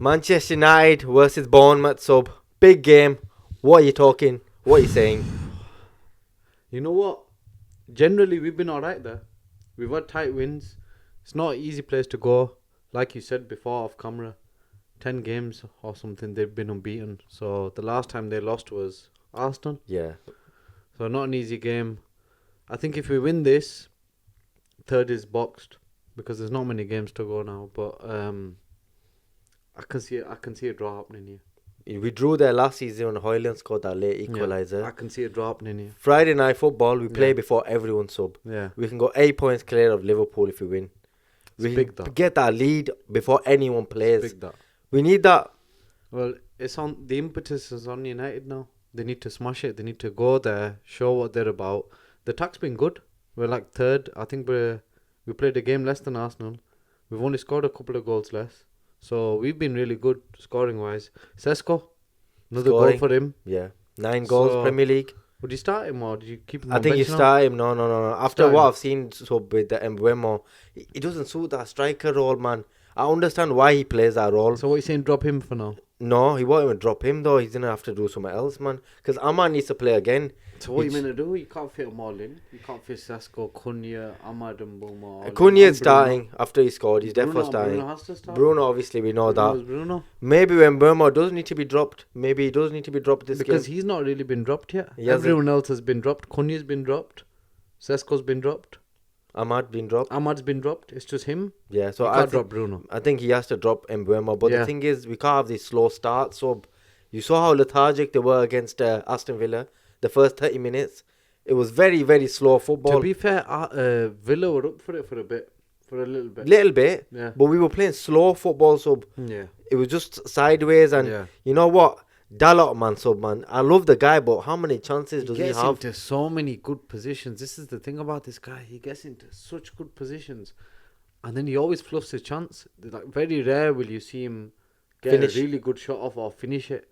Manchester United versus Bournemouth sub. Big game. What are you talking? What are you saying? You know what? Generally, we've been alright there. We've had tight wins. It's not an easy place to go. Like you said before off camera, 10 games or something, they've been unbeaten. So the last time they lost was Arsenal. Yeah. So not an easy game. I think if we win this, third is boxed because there's not many games to go now. But I can see a draw happening here. We drew there last season when Hoyland scored that late equaliser. I can see a draw happening here. Friday night football, we play before everyone sub. Yeah. We can go 8 points clear of Liverpool if we win. We big, can that. get that lead before anyone plays. Big, that. We need that. Well, it's on. The impetus is on United now. They need to smash it. They need to go there, show what they're about. The attack's been good. We're like third. I think we played a game less than Arsenal. We've only scored a couple of goals less. So we've been really good scoring wise. Sesko, another goal for him. Yeah, 9 goals, Premier League. Would you start him or did you keep him? I think you start him. No. After what I've seen with the Mbeumo, he doesn't suit that striker role, man. I understand why he plays that role. So what are you saying? Drop him for now? No, he won't even drop him though. He's gonna have to do something else, man. Because Ahmad needs to play again. So what are you meant to do? You can't fit them all in. You can't fit Sesko, Cunha, Ahmad and Mbeumo. Cunha is starting after he scored. He's definitely starting. Bruno has to start. Bruno, obviously, we know that. Bruno. Maybe when Mbeumo does need to be dropped, maybe he does need to be dropped this because game. he's not really been dropped yet. Everyone else has been dropped. Cunha's been dropped. Sesko's been dropped. Ahmad's been dropped. Ahmad's been dropped. It's just him. Yeah, so I can't drop Bruno. I think he has to drop Mbeumo. But the thing is, we can't have these slow starts. So you saw how lethargic they were against Aston Villa. The first 30 minutes, it was very, very slow football. To be fair, Villa were up for it for a bit, for a little bit. Yeah. But we were playing slow football, so it was just sideways. And you know what? Dalot, man, I love the guy, but how many chances does he have? He gets into so many good positions. This is the thing about this guy. He gets into such good positions. And then he always fluffs his chance. Like, very rare will you see him get a really good shot off or finish it.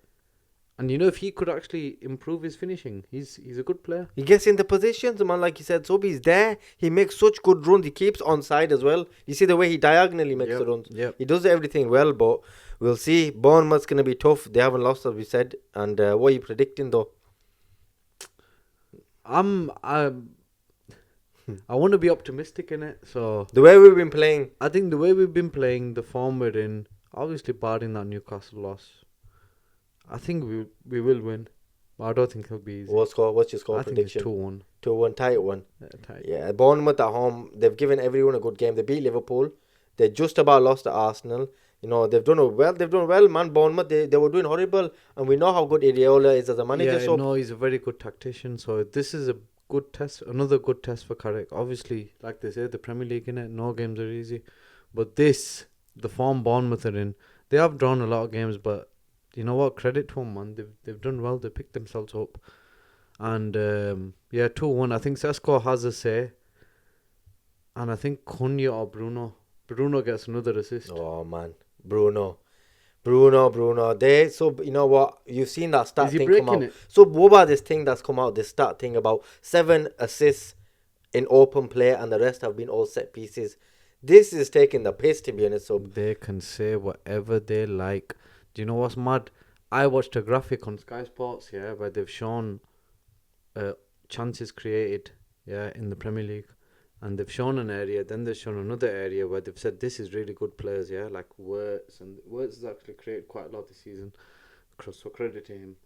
And you know, if he could actually improve his finishing, he's a good player. He gets into positions, man, like you said. Sobi's there. He makes such good runs. He keeps onside as well. You see the way he diagonally makes the runs. He does everything well, but we'll see. Bournemouth's going to be tough. They haven't lost, as we said. And what are you predicting, though? I want to be optimistic in it. So the way we've been playing, I think the way we've been playing, the form we're in, obviously barring that Newcastle loss, I think we will win. But I don't think it'll be easy. What's your score prediction? I think it's 2-1. 2-1, tight one. Tight. Yeah, Bournemouth at home, they've given everyone a good game. They beat Liverpool. They just about lost to Arsenal. You know, they've done well. They've done well, man. Bournemouth, they were doing horrible. And we know how good Areola is as a manager. Yeah, no, he's a very good tactician. So this is a good test, another good test for Carrick. Obviously, like they say, the Premier League, innit? No games are easy. But the form Bournemouth are in, they have drawn a lot of games, but you know what? Credit to them, man. They've done well. They picked themselves up. And 2-1. I think Sesko has a say. And I think Cunha or Bruno gets another assist. Oh, man. Bruno. So, you know what? You've seen that stat thing come out. So, what about this thing that's come out, this stat thing about 7 assists in open play and the rest have been all set pieces? This is taking the piss, to be honest. So they can say whatever they like. Do you know what's mad? I watched a graphic on Sky Sports, where they've shown chances created, in the Premier League. And they've shown an area, then they've shown another area where they've said this is really good players, like Wirtz. And Wirtz has actually created quite a lot this season. So credit to him.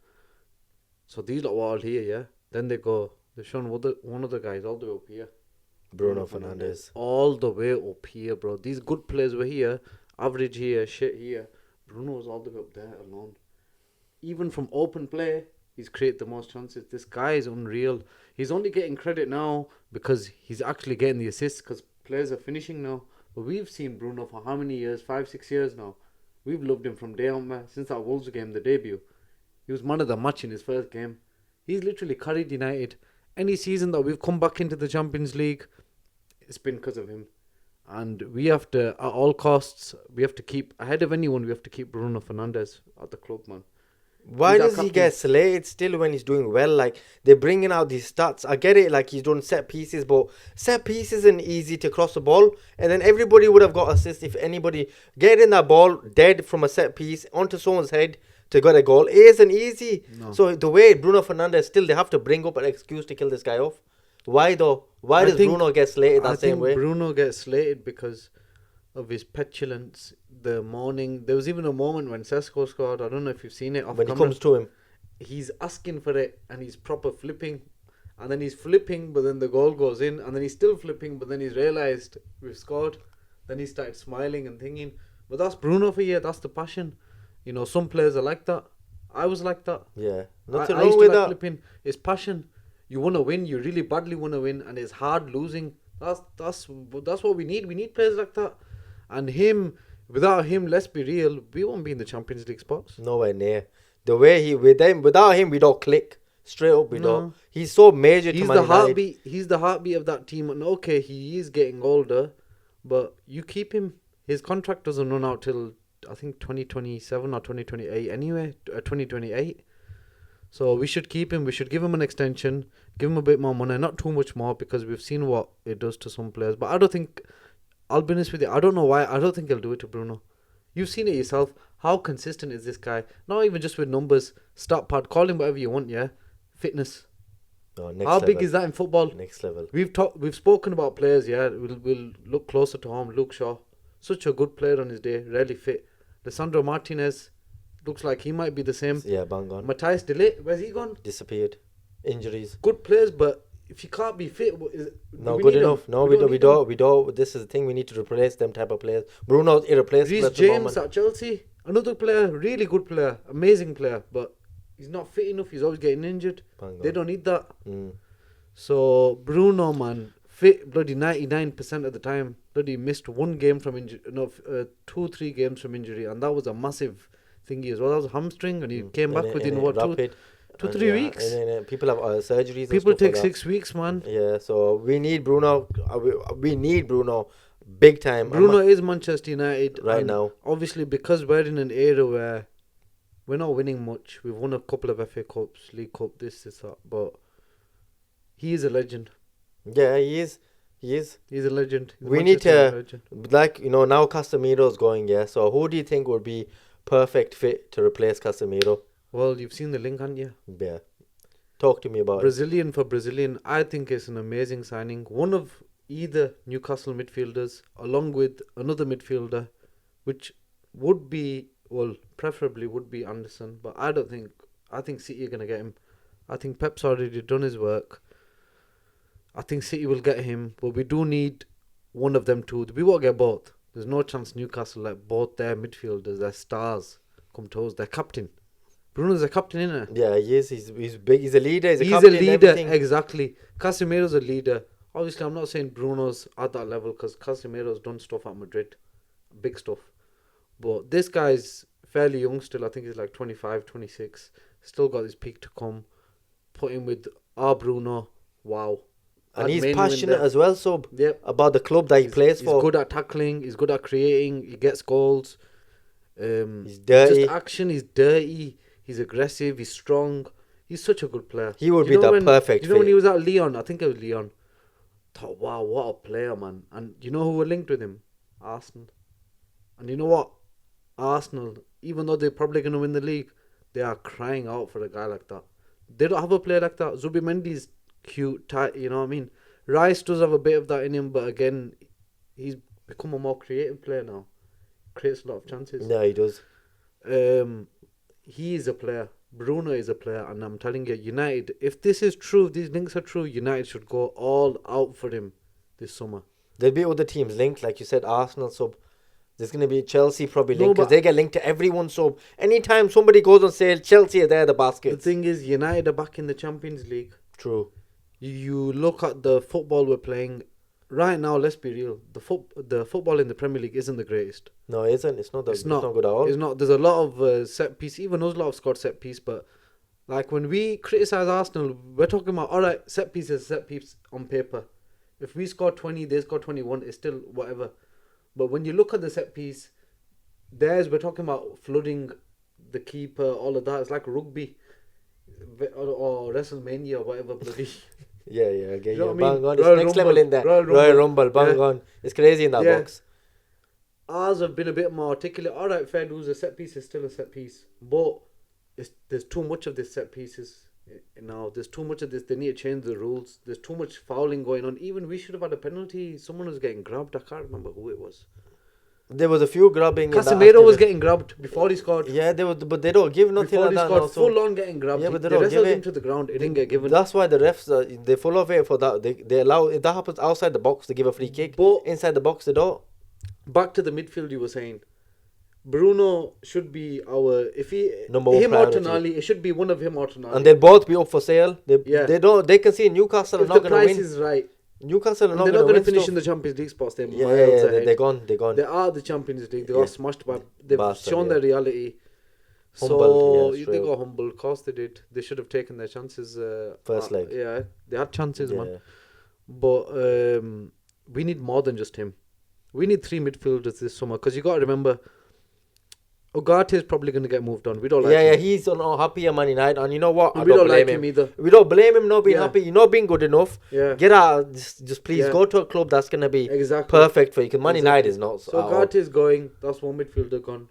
So these lot were all here, Then they've shown one of the guys all the way up here. Bruno Fernandes. All the way up here, bro. These good players were here, average here, shit here. Bruno was all the way up there alone. Even from open play, he's created the most chances. This guy is unreal. He's only getting credit now because he's actually getting the assists because players are finishing now. But we've seen Bruno for how many years? 5-6 years now. We've loved him from day on, man. Since that Wolves game, the debut. He was man of the match in his first game. He's literally carried United. Any season that we've come back into the Champions League, it's been because of him. And we have to, at all costs, we have to keep, ahead of anyone, we have to keep Bruno Fernandes at the club, man. Why He's our does he captain. get slated still when he's doing well? Like, they're bringing out these stats. I get it, like he's done set pieces, but set pieces isn't easy to cross the ball. And then everybody would have got assists if anybody getting that ball dead from a set piece onto someone's head to get a goal. It isn't easy. No. So the way Bruno Fernandes still, they have to bring up an excuse to kill this guy off. Why though? Why does Bruno get slated that same way? Bruno gets slated because of his petulance. The morning, there was even a moment when Sesko scored. I don't know if you've seen it off When camera. it comes to him, He's asking for it and he's proper flipping, and then he's flipping, but then the goal goes in, and then he's still flipping, but then he's realised we've scored. Then he started smiling and thinking, but that's Bruno for you. That's the passion. You know, some players are like that. I was like that. yeah, I nothing used wrong to with like that. flipping. It's passion. You want to win. You really badly want to win, and it's hard losing. That's what we need. We need players like that. And him, without him, let's be real, we won't be in the Champions League spots. Nowhere near. The way he without him, we don't click. Straight up, we No. don't. He's so major to He's Man the United. heartbeat. He's the heartbeat of that team. And okay, he is getting older, but you keep him. His contract doesn't run out till I think 2027 or 2028 anyway. 2028. So we should keep him. We should give him an extension. Give him a bit more money, not too much more, because we've seen what it does to some players. But I don't think. I'll be honest with you. I don't know why. I don't think he'll do it to Bruno. You've seen it yourself. How consistent is this guy? Not even just with numbers, stat pad, call him whatever you want, yeah? Fitness. Oh, next How big level. is that in football? Next level. We've spoken about players, yeah? We'll look closer to home. Luke Shaw. Such a good player on his day, rarely fit. Lisandro Martinez looks like he might be the same. Yeah, bang on. Matthias De Ligt, where's he gone? Disappeared. Injuries. Good players, but if you can't be fit, No, good enough. No, we don't. This is the thing. We need to replace them type of players. Bruno's irreplaceable Reece at the James moment. at Chelsea, another player, really good player, amazing player, but he's not fit enough. He's always getting injured. Bang They on. don't need that. Mm. So Bruno, man, fit bloody 99% of the time. Bloody missed one game from injury, 2-3 games from injury, and that was a massive thingy as well. That was a hamstring, and he came back within what, rapid. 2-3 weeks. People have surgeries. People and stuff take like 6 weeks, man. that. Yeah, so we need Bruno. We need Bruno big time. Bruno is Manchester United Right and now. Obviously, because we're in an era where we're not winning much. We've won a couple of FA Cups, League Cup, this, that, but he is a legend. Yeah, he is. He's a legend. He's a We need Manchester to, legend. like, now Casemiro's going, yeah. So who do you think would be perfect fit to replace Casemiro? Well, you've seen the link, haven't you? Yeah. Talk to me about it. Brazilian for Brazilian, I think it's an amazing signing. One of either Newcastle midfielders, along with another midfielder, which would be, well, preferably would be Anderson, but I think City are going to get him. I think Pep's already done his work. I think City will get him, but we do need one of them two. We won't get both. There's no chance Newcastle let both their midfielders, their stars, come toes. Their captain. Bruno's a captain, isn't it? Yeah, he is. He's big. He's a leader. He's a He's captain. a leader, Everything. exactly. Casemiro's a leader. Obviously, I'm not saying Bruno's at that level because Casemiro's done stuff at Madrid. Big stuff. But this guy's fairly young still. I think he's like 25, 26. Still got his peak to come. Put him with our Bruno. Wow. And Had he's Mainoo in passionate there. as well, Sub, Yep. about the club that he plays He's for. good at tackling. He's good at creating. He gets goals. He's dirty. Just action. He's dirty. He's aggressive. He's strong. He's such a good player. He would You be know the when- perfect You know when fit. he was at Lyon? I think it was Lyon. Thought, wow, what a player, man. And you know who were linked with him? Arsenal. And you know what? Arsenal, even though they're probably going to win the league, they are crying out for a guy like that. They don't have a player like that. Zubimendi's cute, tight, you know what I mean? Rice does have a bit of that in him, but again, he's become a more creative player now. Creates a lot of chances. Yeah, he does. He is a player. Bruno is a player, and I'm telling you, United, if this is true, if these links are true, United should go all out for him this summer. There'll be other teams linked, like you said, Arsenal, Sub. There's going to be Chelsea probably No, linked because but- they get linked to everyone, Sub. Anytime somebody goes on sale, Chelsea are there, the The baskets. thing is, United are back in the Champions League. True. You look at the football we're playing right now. Let's be real. The football in the Premier League isn't the greatest. No, it isn't. It's not good at all. It's not. There's a lot of set piece. Even us lot have scored set piece, but like when we criticize Arsenal, we're talking about alright, set piece is set piece on paper. If we score 20, they score 21, it's still whatever. But when you look at the set piece, we're talking about flooding the keeper, all of that. It's like rugby or WrestleMania or whatever bloody. Yeah, I get You know you. what I mean? Bang on. It's Royal next Rumble, level in there. Royal Rumble, bang on. It's crazy in that box. Ours have been a bit more articulate. All right, fair dues. A set piece is still a set piece, but there's too much of this set pieces now. There's too much of this. They need to change the rules. There's too much fouling going on. Even we should have had a penalty. Someone was getting grabbed. I can't remember who it was. There was a few grabbing. Casemiro was getting grabbed before he scored. Yeah, but they don't give nothing before like he that scored, now. full on getting grabbed. Yeah, but they they don't wrestled give him it. to the ground. It didn't get given. That's why the refs they full of it for that. They allow if that happens outside the box, they give a free kick. But inside the box, they don't. Back to the midfield, you were saying. Bruno should be our Number one him or priority. Tonali. It should be one of him or Tonali. And they'll both be up for sale. They can see Newcastle are if not the going to price win. is right. Newcastle are not they're going not to finish win. in the Champions League spots. They're Yeah, miles ahead. they're gone. They are the Champions League. They got smashed by. They've Bastard, shown their reality. Humbled, So they got humble. Of course they did. They should have taken their chances. First leg. Yeah, they had chances, man. But we need more than just him. We need 3 midfielders this summer because you got to remember. Ugarte is probably going to get moved on. We don't like him. Yeah, he's not happy at Man United. And you know what? We don't like him either. We don't blame him not being happy. You're not being good enough. Yeah. Get out. Just please go to a club that's going to be perfect for you. Because Man United is not. So Ugarte is going. That's one midfielder gone.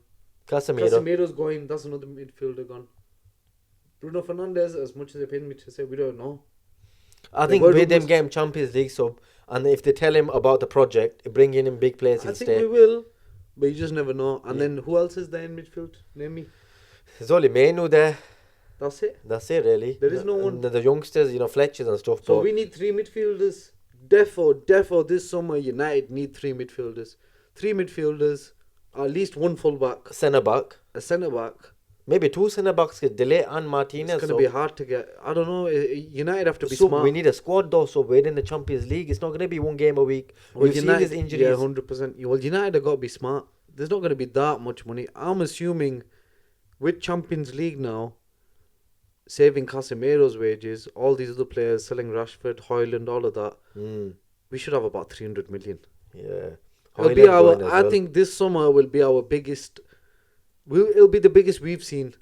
Casemiro's going. That's another midfielder gone. Bruno Fernandes, as much as they paid me to say, we don't know. I think with them getting Champions League sub, and if they tell him about the project, bringing in big players, he'll stay. I think we will. But you just never know. And then who else is there in midfield? Name me. There's only Menu there. That's it. That's it, really. There is no one. The youngsters, Fletchers and stuff. So we need 3 midfielders. Defo, this summer United need 3 midfielders. 3 midfielders, at least 1 fullback. Centre back. A centre back. Maybe 2 centre backs, Delay and Martinez. It's going to be hard to get. I don't know. United have to be smart. We need a squad though, so we're in the Champions League. It's not going to be 1 game a week. We've seen these injuries. Yeah, 100%. Well, United have got to be smart. There's not going to be that much money. I'm assuming with Champions League now, saving Casemiro's wages, all these other players, selling Rashford, Højlund, all of that, we should have about 300 million. Yeah. It'll be I think this summer will be our biggest. It'll be the biggest we've seen.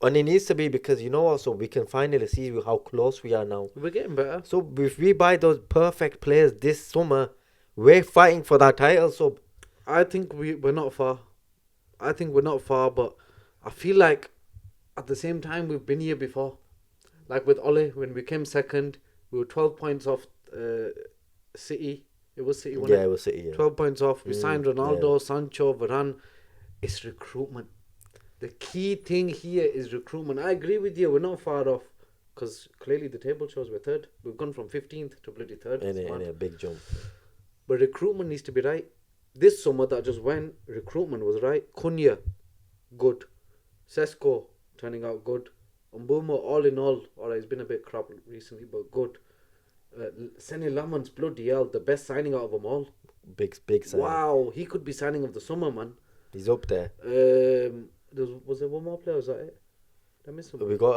And it needs to be because so we can finally see how close we are now. We're getting better. So if we buy those perfect players this summer, we're fighting for that title. So I think we're not far. But I feel like at the same time we've been here before. Like with Ole, when we came second, we were 12 points off City. It was City, wasn't it? Yeah, it was City. Yeah. 12 points off. We signed Ronaldo, Sancho, Varane. It's recruitment. The key thing here is recruitment. I agree with you. We're not far off because clearly the table shows we're third. We've gone from 15th to bloody third. In a big jump. But recruitment needs to be right. This summer that just went, recruitment was right. Cunha, good. Sesko, turning out good. Mbeumo, all in all, alright, he's been a bit crap recently, but good. Sene Laman's bloody hell, the best signing out of them all. Big signing. Wow, he could be signing of the summer, man. He's up there. Was there one more player? Was that it? Did I miss someone? We got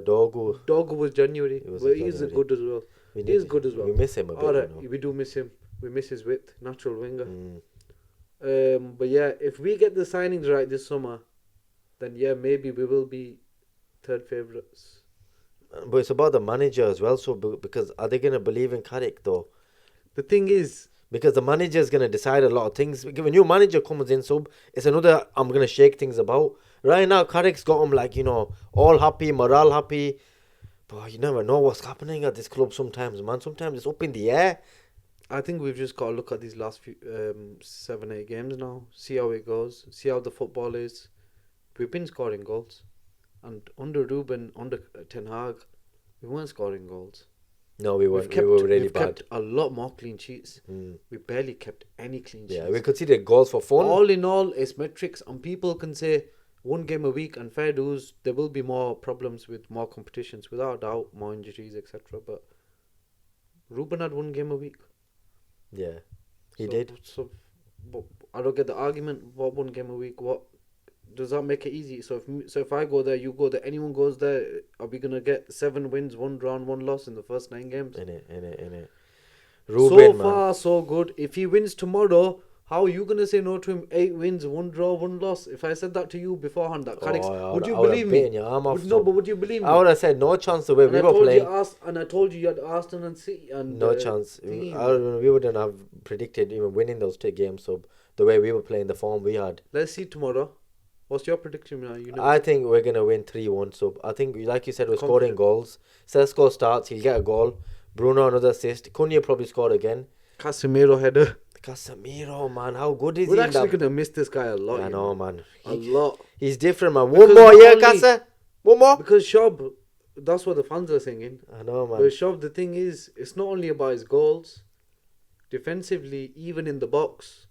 Dogu. Dogu was January. But he's good as well. He is good as well. We miss him a bit. Alright, we do miss him. We miss his width, natural winger. But yeah, if we get the signings right this summer, then yeah, maybe we will be third favourites. But it's about the manager as well. So because are they going to believe in Carrick though? The thing is, because the manager is going to decide a lot of things. If a new manager comes in, it's another. I'm going to shake things about. Right now, Carrick's got him all happy, morale happy. But you never know what's happening at this club sometimes, man. Sometimes it's up in the air. I think we've just got to look at these last few 7-8 games now, see how it goes, see how the football is. We've been scoring goals, and under Ruben, under Ten Hag, we weren't scoring goals. No, we weren't. We were really bad. We've kept a lot more clean sheets. We barely kept any clean sheets. Yeah, we conceded goals for fun. All in all, it's metrics, and people can say 1 game a week, and fair dues, there will be more problems with more competitions, without doubt, more injuries, etc. But Ruben had 1 game a week. Yeah, he did. So, I don't get the argument. What 1 game a week? What does that make it easy? So if I go there, you go there, anyone goes there, are we gonna get 7 wins, 1 draw, and 1 loss in the first 9 games? In it. Ruben, so far, so good. If he wins tomorrow, How are you gonna say no to him? 8 wins, 1 draw, 1 loss. If I said that to you beforehand, that Carrick's, would you believe me? Your arm off, No, but would you believe me? I would have said no chance the way And we I were told playing. I told you had Arsenal and City and No chance. We wouldn't have predicted even winning those 2 games. So the way we were playing, the form we had. Let's see tomorrow. What's your prediction now? I think we're gonna win 3-1. So I think, like you said, we're scoring goals. Sesko starts, he'll get a goal. Bruno another assist. Cunha probably scored again. Casemiro header. Casemiro, man, how good is he? We're actually gonna miss this guy a lot. I know, man. A lot. He's different, man. One more year, Casa. One more. Because Shob, that's what the fans are singing. I know, man. But Shob, the thing is, it's not only about his goals. Defensively, even in the box,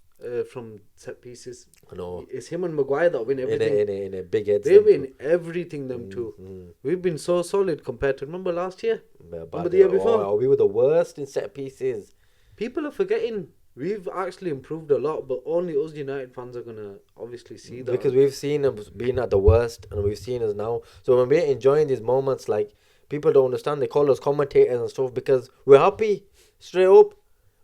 from set pieces. I know. It's him and Maguire that win everything. In a big head. They win everything, them two. We've been so solid compared to, remember last year? Remember the year before? We were the worst in set pieces. People are forgetting. We've actually improved a lot, but only us United fans are going to obviously see that. Because we've seen us being at the worst, and we've seen us now. So when we're enjoying these moments, like, people don't understand. They call us commentators and stuff because we're happy. Straight up.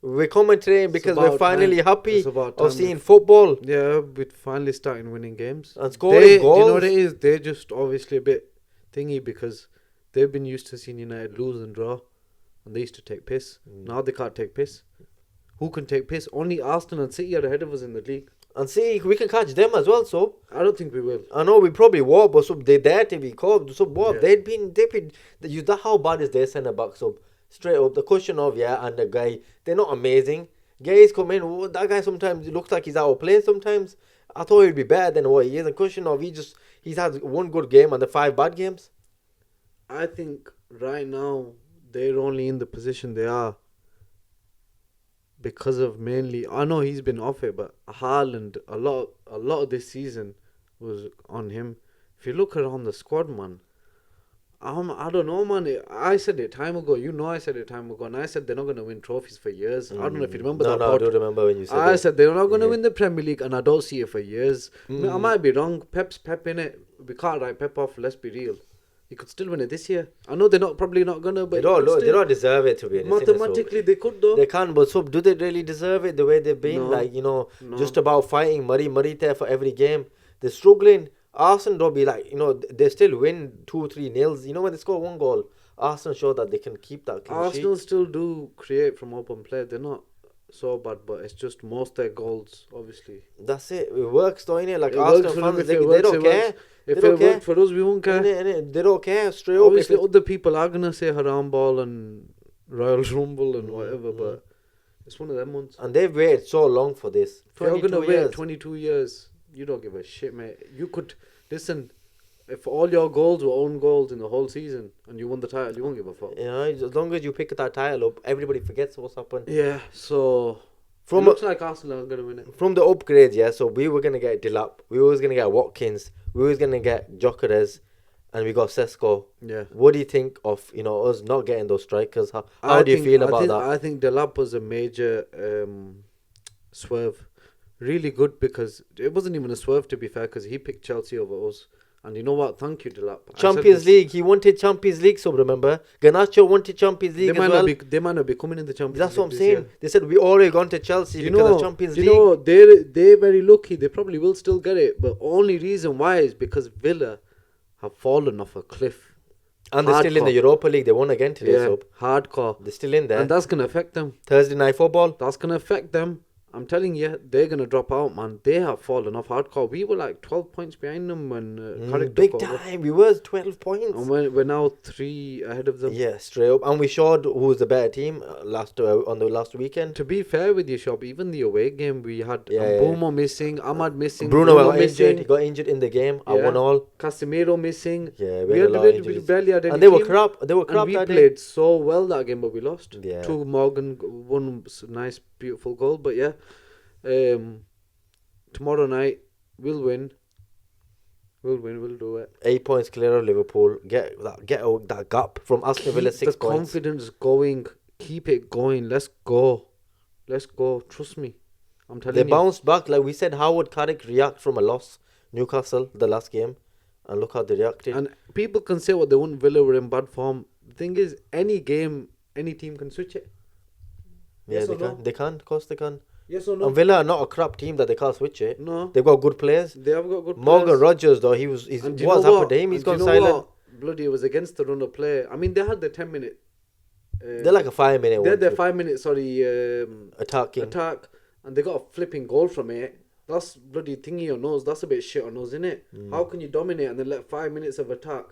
We're commentating because we're finally happy of seeing football. Yeah, we're finally starting winning games. And scoring goals. Do you know what it is? They're just obviously a bit thingy because they've been used to seeing United lose and draw. And they used to take piss. Now they can't take piss. Who can take piss? Only Arsenal and City are ahead of us in the league. And see, we can catch them as well, so. I don't think we will. I know we probably won't, but so they're there to be called. So what? Yeah. They'd been, how bad is their centre back? So straight up, the question of, and the guy, they're not amazing. Guys come in, that guy sometimes looks like he's out of place sometimes. I thought he'd be better than what he is. The question of, he's had one good game and the 5 bad games. I think right now, they're only in the position they are because of mainly, I know he's been off it, but Haaland, a lot of this season was on him. If you look around the squad, man, I don't know, man. I said it time ago. You know I said it time ago. And I said they're not going to win trophies for years. I don't know if you remember that. No, I do remember when you said I said they're not going to win the Premier League, and I don't see it for years. I might be wrong. Pep's Pep in it. We can't write Pep off. Let's be real. He could still win it this year. I know they're probably not going to, but they don't deserve it, to be honest. Mathematically, they could, though. They can, but so do they really deserve it the way they've been? No. Just about fighting Murray there for every game. They're struggling. Arsenal don't be like, they still win 2-3 nils. When they score 1 goal, Arsenal show that they can keep that clean Arsenal sheet. Still do create from open play. They're not so bad, but it's just most of their goals, obviously. That's it. It works, though, innit? Like, Arsenal fans, they don't care. If it worked for us, we won't care. They don't care, straight up. Obviously, other people are going to say Haram Ball and Royal Rumble and whatever, but it's one of them ones. And they've waited so long for this. If you're going to wait 22 years, you don't give a shit, mate. You could, listen, if all your goals were own goals in the whole season and you won the title, you won't give a fuck. As long as you pick that title up, everybody forgets what's happened. Yeah, so it looks like Arsenal are going to win it. From the upgrades, so we were going to get Delap, we was going to get Watkins, we was going to get Gyökeres, and we got Sesko. Yeah. What do you think of, us not getting those strikers? How do you feel about that? I think Delap was a major swerve. Really good, because it wasn't even a swerve, to be fair, because he picked Chelsea over us. And you know what? Thank you, Delap. Champions League. He wanted Champions League, so remember. Garnacho wanted Champions League as well. They might not be coming in the Champions League. That's what I'm saying. Year. They said we already gone to Chelsea because of Champions League. They're very lucky. They probably will still get it. But only reason why is because Villa have fallen off a cliff. And they're still in the Europa League. They won again today. Yeah, hardcore. They're still in there. And that's going to affect them. Thursday night football. That's going to affect them. I'm telling you, they're going to drop out, man. They have fallen off hardcore. We were like 12 points behind them when Carrick big time. We were 12 points. And we're now 3 ahead of them. Yeah, straight up. And we showed who was the better team on the last weekend. To be fair with you, Shop, even the away game, we had Mbeumo missing, Ahmad missing. Bruno got injured. He got injured in the game at 1-1. Casemiro missing. Yeah, we barely had any and they were crap. They were crap. And we played so well that game, but we lost. Yeah. 2 Morgan, 1 nice, beautiful goal. But yeah. Tomorrow night we'll win. We'll do it. 8 points clear of Liverpool. Get out that gap from Aston Villa. 6 points. The confidence going. Keep it going. Let's go. Trust me. I'm telling you. They bounced back. Like we said, how would Carrick react from a loss? Newcastle, the last game, and look how they reacted. And people can say what they want. Villa were in bad form. The thing is, any game, any team can switch it. Yeah, yes, they can. They can. Of course, they can. Yes or no? And Villa are not a crap team that they can't switch it. No. They've got good players. They have got good Morgan players. Rogers, though, he's And do you what's know happened to him? He's And do gone you know silent. what? Bloody, it was against the run of play. I mean, they had the 10-minute. They're like a 5-minute They one. had their too. 5-minute, Attacking. attack, and they got a flipping goal from it. That's bloody thingy on nose. That's a bit shit on nose, isn't it? How can you dominate and then let 5 minutes of attack?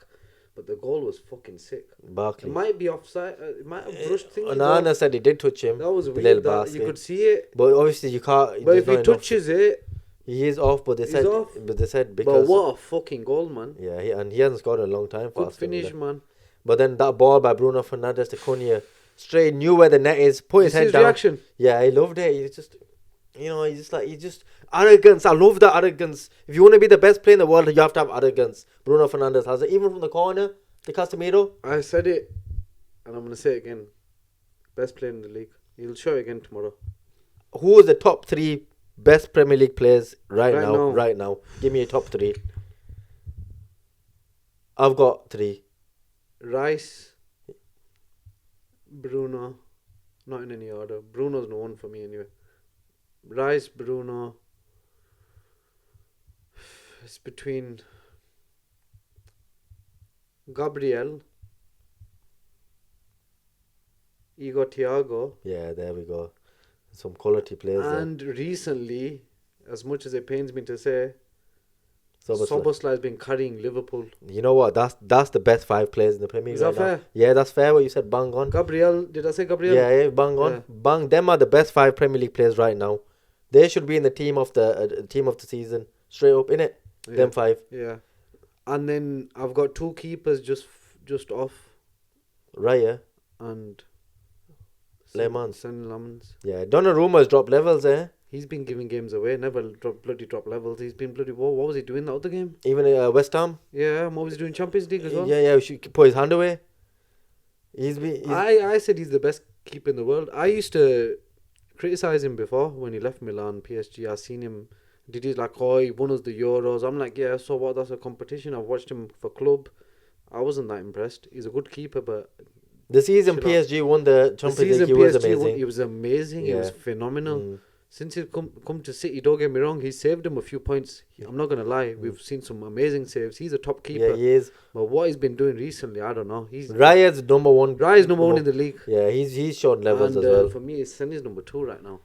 But the goal was fucking sick. Barkley. It might be offside. It might have brushed things. Onana said he did touch him. That was Bilal weird. That Barkley. you could see it. But obviously you can't. But if there's he not enough- touches it, he is off. But they He's said. off. But they said but because. what a fucking goal, man! Yeah, he hasn't scored in a long time. Good for Aston finish, Villa. man. But then that ball by Bruno Fernandes to Cunha, straight knew where the net is. Put his You see head his down. reaction. Yeah, he loved it. He's just, he's just arrogance. I love that arrogance. If you want to be the best player in the world, you have to have arrogance. Bruno Fernandes has it, even from the corner. The Casemiro. I said it, and I'm gonna say it again. Best player in the league. He'll show it again tomorrow. Who is the top 3 best Premier League players right Right now? now. Right now, give me a top 3. I've got 3. Rice, Bruno, not in any order. Bruno's no one for me anyway. Rice, Bruno. It's between Gabriel, Igor Thiago, Yeah, there we go. Some quality players and recently, as much as it pains me to say, there. Szoboszlai has been carrying Liverpool. You know what? That's the best 5 players in the Premier League Is that right now. fair? Yeah, that's fair. What you said, bang on. Gabriel, did I say Gabriel? Yeah, bang on. Yeah. Bang. Them are the best 5 Premier League players right now. They should be in the team of the season. Straight up, innit? Yeah. Them 5. Yeah. And then I've got 2 keepers just off, Raya. and Lemans. Sen Lemans. Yeah, Donnarumma's dropped levels, eh? He's been giving games away, never drop levels. He's been bloody. What was he doing that other game? Even West Ham. Yeah, what was he doing Champions League as well? Yeah, we should put his hand away. He's I said he's the best keeper in the world. I used to criticize him before when he left Milan, PSG. I seen him. Did he like, oh, he won us the Euros? I'm like, yeah, so what? That's a competition. I've watched him for club. I wasn't that impressed. He's a good keeper, but the season Chill out. PSG won the Champions League. He was amazing. He was amazing. He was Yeah. phenomenal. Since he's come to City, don't get me wrong, he saved him a few points. I'm not gonna lie, we've seen some amazing saves. He's a top keeper. Yeah, he is. But what he's been doing recently, I don't know. He's Raya's number 1. Raya's number 1 in the league. Yeah, he's showed levels And as well. for me, Sen is number 2 right now.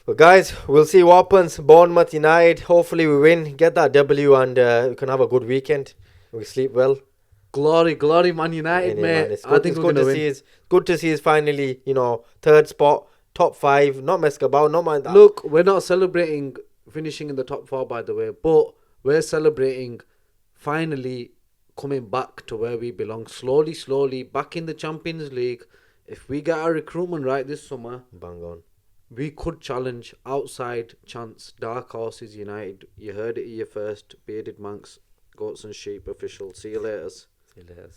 But guys, we'll see what happens. Bournemouth United. Hopefully we win, get that W, and we can have a good weekend. We sleep well. Glory, Man United, Yeah, mate. man, it's I good, think it's we're good gonna to win. see. It's good to see us finally. 3rd spot, top 5. Not mess about. Not mind that. Look, we're not celebrating finishing in the top 4, by the way, but we're celebrating finally coming back to where we belong. Slowly, back in the Champions League. If we get our recruitment right this summer, Bang on. we could challenge outside chance Dark Horses United. You heard it here first. Bearded Manx, Goats and Sheep official. See you later. See you later.